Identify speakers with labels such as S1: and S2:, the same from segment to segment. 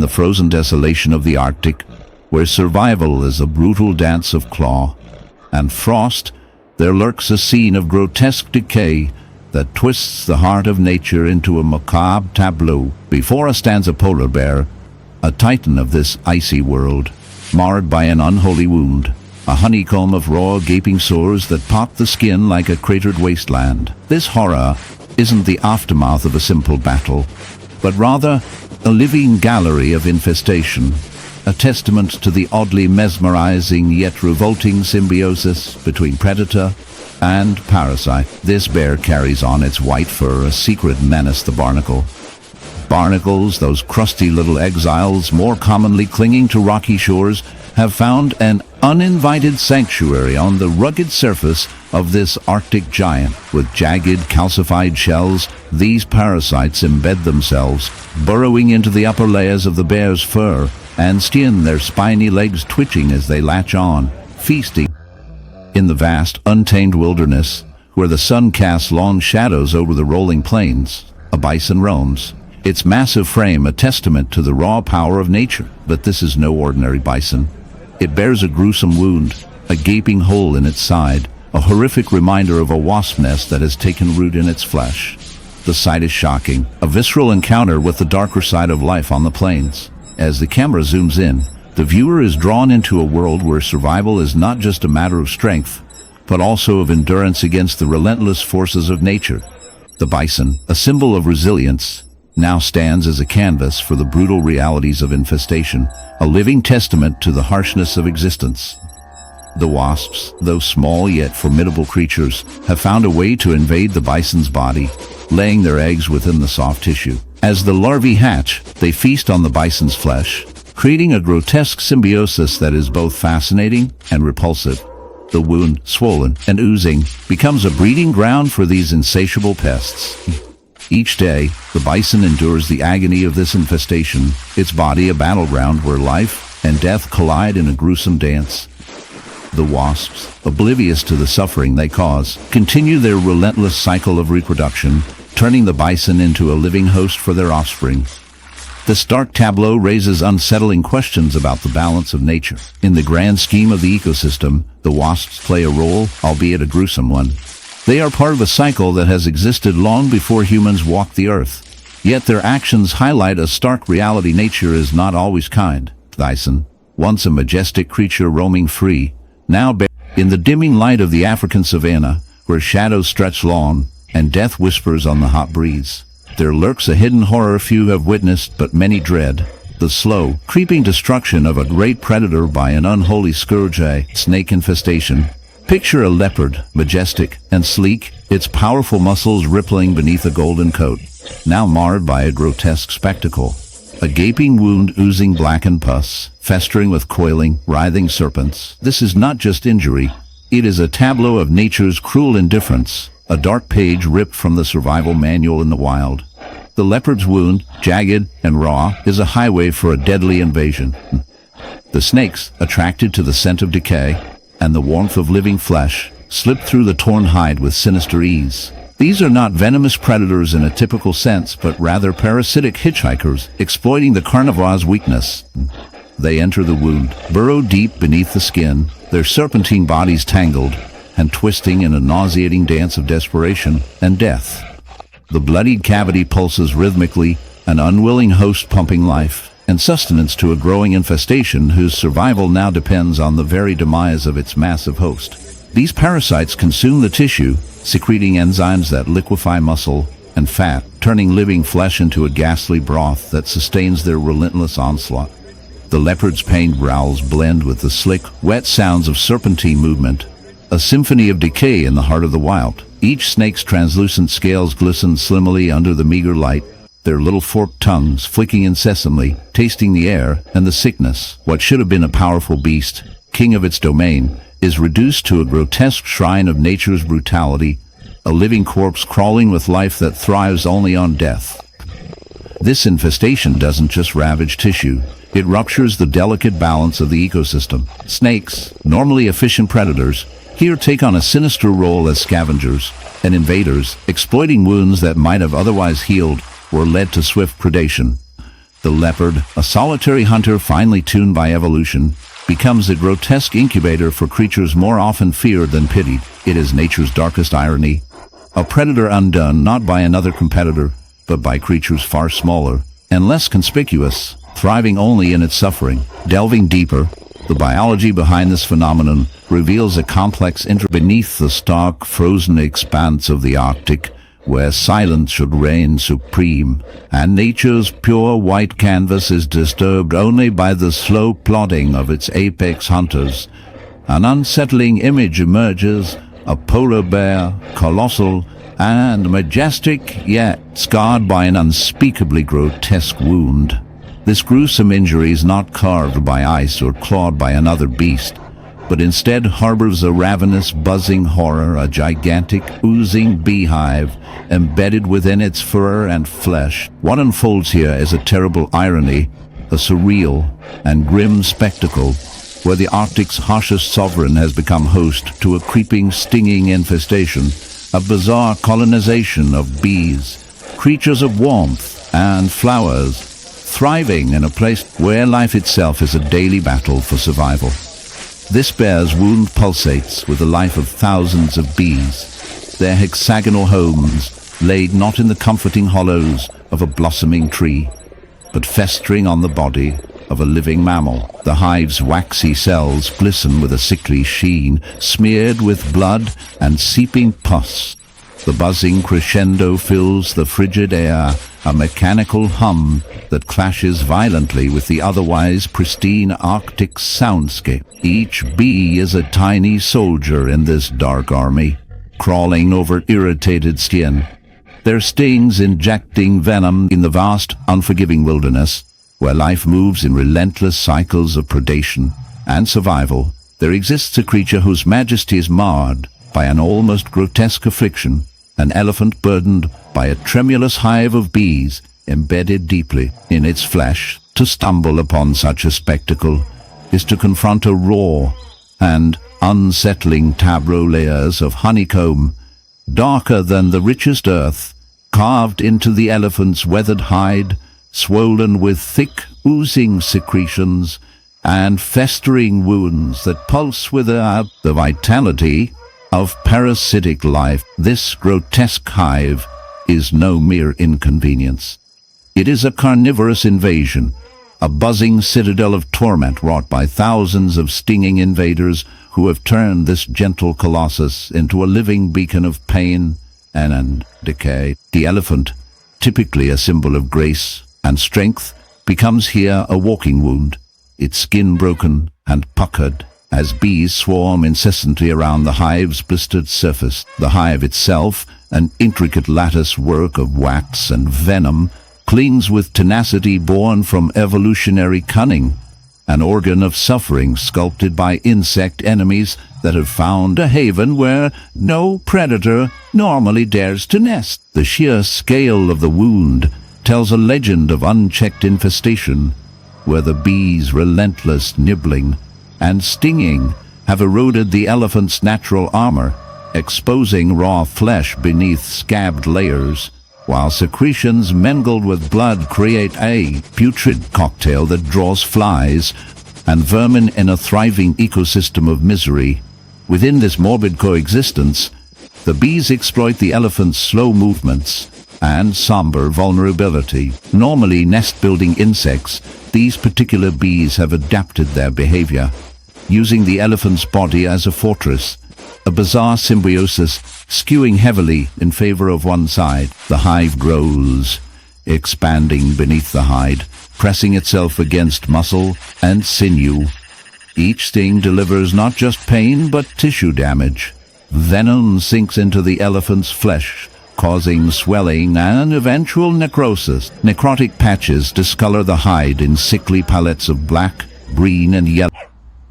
S1: the frozen desolation of the Arctic, where survival is a brutal dance of claw and frost, there lurks a scene of grotesque decay that twists the heart of nature into a macabre tableau. Before us stands a polar bear, a titan of this icy world, marred by an unholy wound, a honeycomb of raw, gaping sores that pop the skin like a cratered wasteland. This horror isn't the aftermath of a simple battle, but rather a living gallery of infestation, a testament to the oddly mesmerizing yet revolting symbiosis between predator and parasite. This bear carries on its white fur a secret menace, the barnacle. Barnacles, those crusty little exiles more commonly clinging to rocky shores, have found an uninvited sanctuary on the rugged surface of this Arctic giant. With jagged, calcified shells, these parasites embed themselves, burrowing into the upper layers of the bear's fur and skin, their spiny legs twitching as they latch on, feasting. In the vast, untamed wilderness, where the sun casts long shadows over the rolling plains, a bison roams, its massive frame a testament to the raw power of nature. But this is no ordinary bison. It bears a gruesome wound, a gaping hole in its side, a horrific reminder of a wasp nest that has taken root in its flesh. The sight is shocking, a visceral encounter with the darker side of life on the plains. As the camera zooms in, the viewer is drawn into a world where survival is not just a matter of strength, but also of endurance against the relentless forces of nature. The bison, a symbol of resilience, now stands as a canvas for the brutal realities of infestation, a living testament to the harshness of existence. The wasps, though small yet formidable creatures, have found a way to invade the bison's body, laying their eggs within the soft tissue. As the larvae hatch, they feast on the bison's flesh, creating a grotesque symbiosis that is both fascinating and repulsive. The wound, swollen and oozing, becomes a breeding ground for these insatiable pests. Each day, the bison endures the agony of this infestation, its body a battleground where life and death collide in a gruesome dance. The wasps, oblivious to the suffering they cause, continue their relentless cycle of reproduction, turning the bison into a living host for their offspring. This stark tableau raises unsettling questions about the balance of nature. In the grand scheme of the ecosystem, the wasps play a role, albeit a gruesome one. They are part of a cycle that has existed long before humans walked the earth. Yet their actions highlight a stark reality: nature is not always kind. Bison, once a majestic creature roaming free, now in the dimming light of the African savanna, where shadows stretch long and death whispers on the hot breeze, there lurks a hidden horror few have witnessed but many dread: the slow, creeping destruction of a great predator by an unholy scourge, a snake infestation. Picture a leopard, majestic and sleek, its powerful muscles rippling beneath a golden coat, now marred by a grotesque spectacle. A gaping wound oozing blackened pus, festering with coiling, writhing serpents. This is not just injury, it is a tableau of nature's cruel indifference, a dark page ripped from the survival manual in the wild. The leopard's wound, jagged and raw, is a highway for a deadly invasion. The snakes, attracted to the scent of decay and the warmth of living flesh, slip through the torn hide with sinister ease. These are not venomous predators in a typical sense, but rather parasitic hitchhikers, exploiting the carnivore's weakness. They enter the wound, burrow deep beneath the skin, their serpentine bodies tangled and twisting in a nauseating dance of desperation and death. The bloodied cavity pulses rhythmically, an unwilling host pumping life and sustenance to a growing infestation whose survival now depends on the very demise of its massive host. These parasites consume the tissue, secreting enzymes that liquefy muscle and fat, turning living flesh into a ghastly broth that sustains their relentless onslaught. The leopard's pained growls blend with the slick, wet sounds of serpentine movement, a symphony of decay in the heart of the wild. Each snake's translucent scales glisten slimly under the meager light, their little forked tongues flicking incessantly, tasting the air and the sickness. What should have been a powerful beast, king of its domain, is reduced to a grotesque shrine of nature's brutality, a living corpse crawling with life that thrives only on death. This infestation doesn't just ravage tissue, it ruptures the delicate balance of the ecosystem. Snakes, normally efficient predators, here take on a sinister role as scavengers and invaders, exploiting wounds that might have otherwise healed or led to swift predation. The leopard, a solitary hunter finely tuned by evolution, becomes a grotesque incubator for creatures more often feared than pitied. It is nature's darkest irony. A predator undone not by another competitor, but by creatures far smaller and less conspicuous, thriving only in its suffering. Delving deeper, the biology behind this phenomenon reveals a complex beneath the stark, frozen expanse of the Arctic, where silence should reign supreme, and nature's pure white canvas is disturbed only by the slow plodding of its apex hunters. An unsettling image emerges, a polar bear, colossal and majestic, yet scarred by an unspeakably grotesque wound. This gruesome injury is not carved by ice or clawed by another beast, but instead harbors a ravenous, buzzing horror, a gigantic, oozing beehive embedded within its fur and flesh. What unfolds here is a terrible irony, a surreal and grim spectacle, where the Arctic's harshest sovereign has become host to a creeping, stinging infestation, a bizarre colonization of bees, creatures of warmth and flowers, thriving in a place where life itself is a daily battle for survival. This bear's wound pulsates with the life of thousands of bees, their hexagonal homes laid not in the comforting hollows of a blossoming tree, but festering on the body of a living mammal. The hive's waxy cells glisten with a sickly sheen, smeared with blood and seeping pus. The buzzing crescendo fills the frigid air, a mechanical hum that clashes violently with the otherwise pristine Arctic soundscape. Each bee is a tiny soldier in this dark army, crawling over irritated skin, their stings injecting venom in the vast, unforgiving wilderness, where life moves in relentless cycles of predation and survival. There exists a creature whose majesty is marred by an almost grotesque affliction, an elephant burdened by a tremulous hive of bees embedded deeply in its flesh. To stumble upon such a spectacle is to confront a raw and unsettling tableau layers of honeycomb, darker than the richest earth, carved into the elephant's weathered hide, swollen with thick, oozing secretions and festering wounds that pulse with the vitality of parasitic life. This grotesque hive is no mere inconvenience. It is a carnivorous invasion, a buzzing citadel of torment wrought by thousands of stinging invaders who have turned this gentle colossus into a living beacon of pain and decay. The elephant, typically a symbol of grace and strength, becomes here a walking wound, its skin broken and puckered as bees swarm incessantly around the hive's blistered surface. The hive itself, an intricate lattice work of wax and venom, clings with tenacity born from evolutionary cunning, an organ of suffering sculpted by insect enemies that have found a haven where no predator normally dares to nest. The sheer scale of the wound tells a legend of unchecked infestation, where the bees' relentless nibbling and stinging have eroded the elephant's natural armor, exposing raw flesh beneath scabbed layers, while secretions mingled with blood create a putrid cocktail that draws flies and vermin in a thriving ecosystem of misery. Within this morbid coexistence, the bees exploit the elephant's slow movements and somber vulnerability. Normally nest-building insects, these particular bees have adapted their behavior, using the elephant's body as a fortress, a bizarre symbiosis skewing heavily in favor of one side. The hive grows, expanding beneath the hide, pressing itself against muscle and sinew. Each sting delivers not just pain but tissue damage. Venom sinks into the elephant's flesh, causing swelling and eventual necrosis. Necrotic patches discolor the hide in sickly palettes of black, green, and yellow.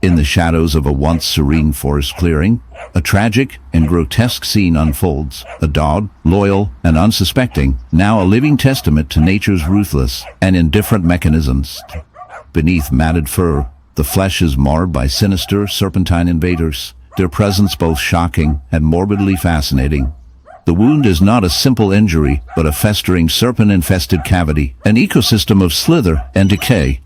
S1: In the shadows of a once serene forest clearing, a tragic and grotesque scene unfolds. A dog, loyal and unsuspecting, now a living testament to nature's ruthless and indifferent mechanisms. Beneath matted fur, the flesh is marred by sinister, serpentine invaders, their presence both shocking and morbidly fascinating. The wound is not a simple injury, but a festering serpent-infested cavity, an ecosystem of slither and decay.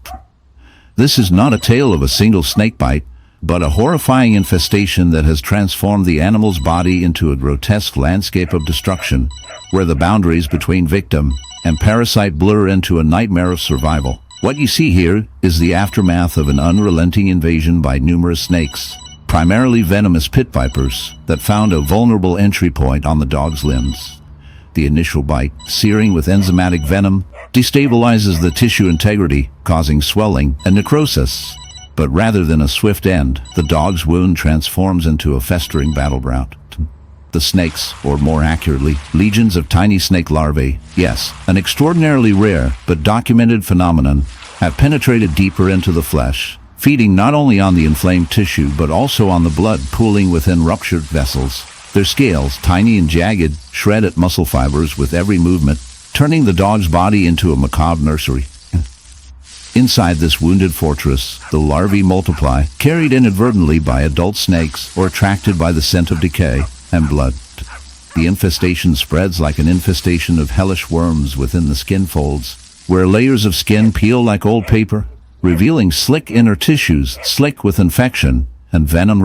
S1: This is not a tale of a single snakebite, but a horrifying infestation that has transformed the animal's body into a grotesque landscape of destruction, where the boundaries between victim and parasite blur into a nightmare of survival. What you see here is the aftermath of an unrelenting invasion by numerous snakes, primarily venomous pit vipers, that found a vulnerable entry point on the dog's limbs. The initial bite, searing with enzymatic venom, destabilizes the tissue integrity, causing swelling and necrosis. But rather than a swift end, the dog's wound transforms into a festering battleground. The snakes, or more accurately, legions of tiny snake larvae, yes, an extraordinarily rare but documented phenomenon, have penetrated deeper into the flesh, feeding not only on the inflamed tissue but also on the blood pooling within ruptured vessels. Their scales, tiny and jagged, shred at muscle fibers with every movement, turning the dog's body into a macabre nursery. Inside this wounded fortress, the larvae multiply, carried inadvertently by adult snakes or attracted by the scent of decay and blood. The infestation spreads like an infestation of hellish worms within the skin folds, where layers of skin peel like old paper, revealing slick inner tissues, slick with infection and venom